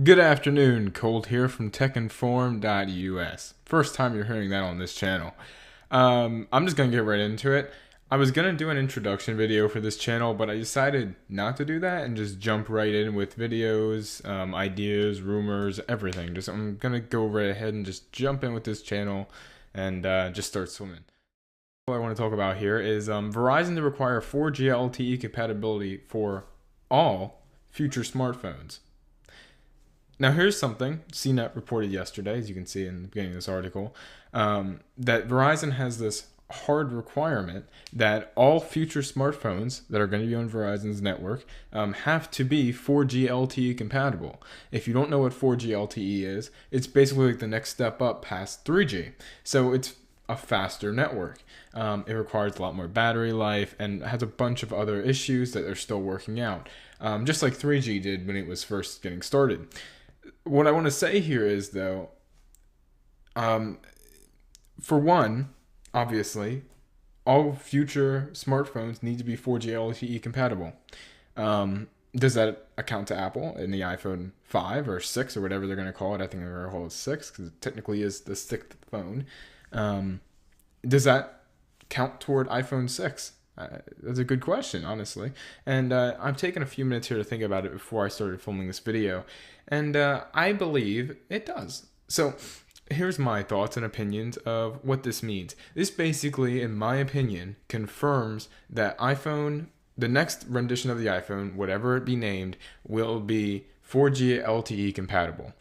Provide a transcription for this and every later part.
Good afternoon, Colt here from techinform.us. First time you're hearing that on this channel. I'm just gonna get right into it. I was gonna do an introduction video for this channel, but I decided not to do that and just jump right in with videos, ideas, rumors, everything. I'm gonna go right ahead and just jump in with this channel and just start swimming. What I want to talk about here is Verizon to require 4G LTE compatibility for all future smartphones. Now, here's something CNET reported yesterday, as you can see in the beginning of this article, that Verizon has this hard requirement that all future smartphones that are going to be on Verizon's network have to be 4G LTE compatible. If you don't know what 4G LTE is, it's basically like the next step up past 3G. So it's a faster network. It requires a lot more battery life and has a bunch of other issues that they're still working out, just like 3G did when it was first getting started. What I want to say here is, though, for one, obviously, all future smartphones need to be 4G LTE compatible. Does that account to Apple in the iPhone 5 or 6 or whatever they're going to call it? I think they're going to call it 6 because it technically is the sixth phone. Does that count toward iPhone 6? That's a good question, honestly. And I've taken a few minutes here to think about it before I started filming this video. And I believe it does. So here's my thoughts and opinions of what this means. This basically, in my opinion, confirms that the next rendition of the iPhone, whatever it be named, will be 4G LTE compatible.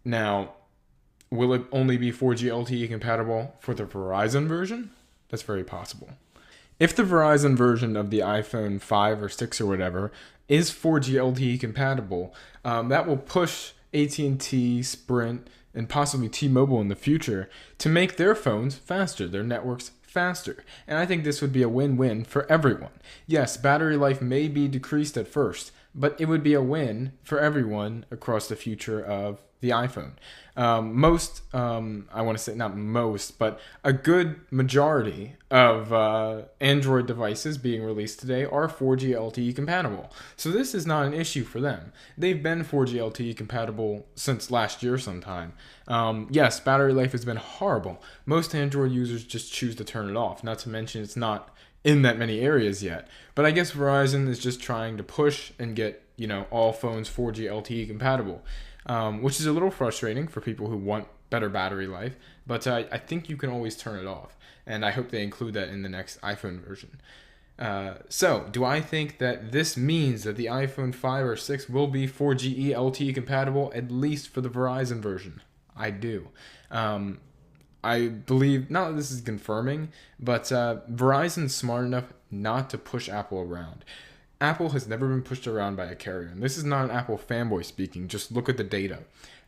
Now, will it only be 4G LTE compatible for the Verizon version? That's very possible. If the Verizon version of the iPhone 5 or 6 or whatever is 4G LTE compatible, that will push AT&T, Sprint, and possibly T-Mobile in the future to make their phones faster, their networks faster. And I think this would be a win-win for everyone. Yes, battery life may be decreased at first, but it would be a win for everyone across the future of the iPhone. I want to say not most, but a good majority of Android devices being released today are 4G LTE compatible. So this is not an issue for them. They've been 4G LTE compatible since last year sometime. Yes, battery life has been horrible. Most Android users just choose to turn it off, not to mention it's not in that many areas yet. But I guess Verizon is just trying to push and get, all phones 4G LTE compatible. Which is a little frustrating for people who want better battery life, but I think you can always turn it off, and I hope they include that in the next iPhone version. So, do I think that this means that the iPhone 5 or 6 will be 4G LTE compatible, at least for the Verizon version? I do. I believe, not that this is confirming, but Verizon's smart enough not to push Apple around. Apple has never been pushed around by a carrier. And this is not an Apple fanboy speaking, just look at the data.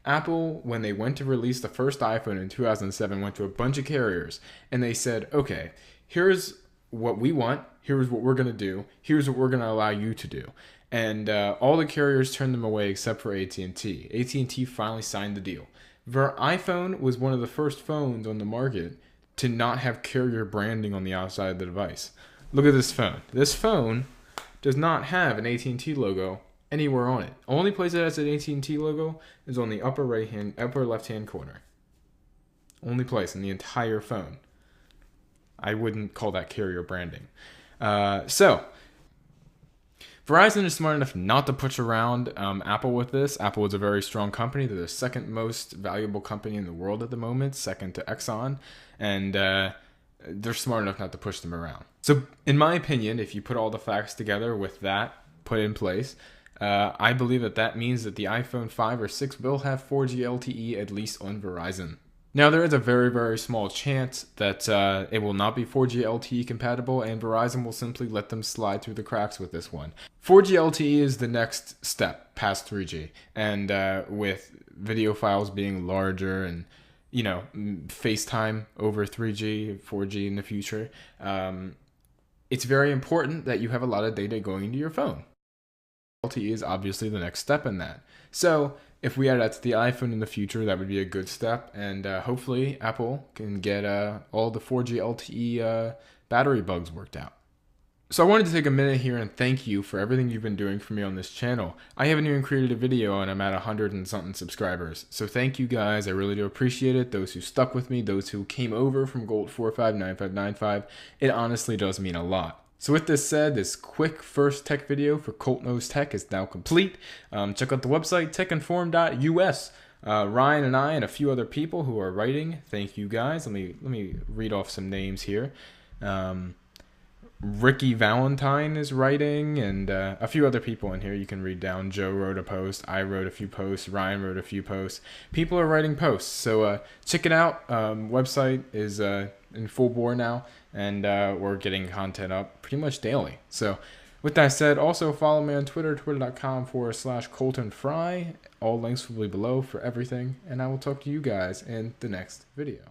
Apple, when they went to release the first iPhone in 2007, went to a bunch of carriers and they said, okay, here's what we want, here's what we're going to do, here's what we're going to allow you to do. And all the carriers turned them away except for AT&T. AT&T finally signed the deal. Their iPhone was one of the first phones on the market to not have carrier branding on the outside of the device. Look at this phone. This phone does not have an AT&T logo anywhere on it. Only place it has an AT&T logo is on the upper left-hand corner. Only place in the entire phone. I wouldn't call that carrier branding. So, Verizon is smart enough not to push around Apple with this. Apple is a very strong company. They're the second most valuable company in the world at the moment, second to Exxon, and they're smart enough not to push them around. So, in my opinion, if you put all the facts together with that put in place, I believe that means that the iPhone 5 or 6 will have 4G LTE, at least on Verizon. Now, there is a very, very small chance that it will not be 4G LTE compatible, and Verizon will simply let them slide through the cracks with this one. 4G LTE is the next step past 3G, and with video files being larger and FaceTime over 3G, 4G in the future, it's very important that you have a lot of data going into your phone. LTE is obviously the next step in that. So if we add that to the iPhone in the future, that would be a good step, and hopefully Apple can get all the 4G LTE battery bugs worked out. So I wanted to take a minute here and thank you for everything you've been doing for me on this channel. I haven't even created a video and I'm at 100 and something subscribers. So thank you guys, I really do appreciate it. Those who stuck with me, those who came over from Gold 459595, it honestly does mean a lot. So with this said, this quick first tech video for Colt Knows Tech is now complete. Check out the website, techinform.us. Ryan and I and a few other people who are writing, thank you guys. Let me read off some names here. Ricky Valentine is writing, and a few other people in here you can read down. Joe wrote a post, I wrote a few posts, Ryan wrote a few posts. People are writing posts, so check it out. Website is in full bore now, and we're getting content up pretty much daily. So with that said, also follow me on Twitter, twitter.com/ColtonFry. All links will be below for everything, and I will talk to you guys in the next video.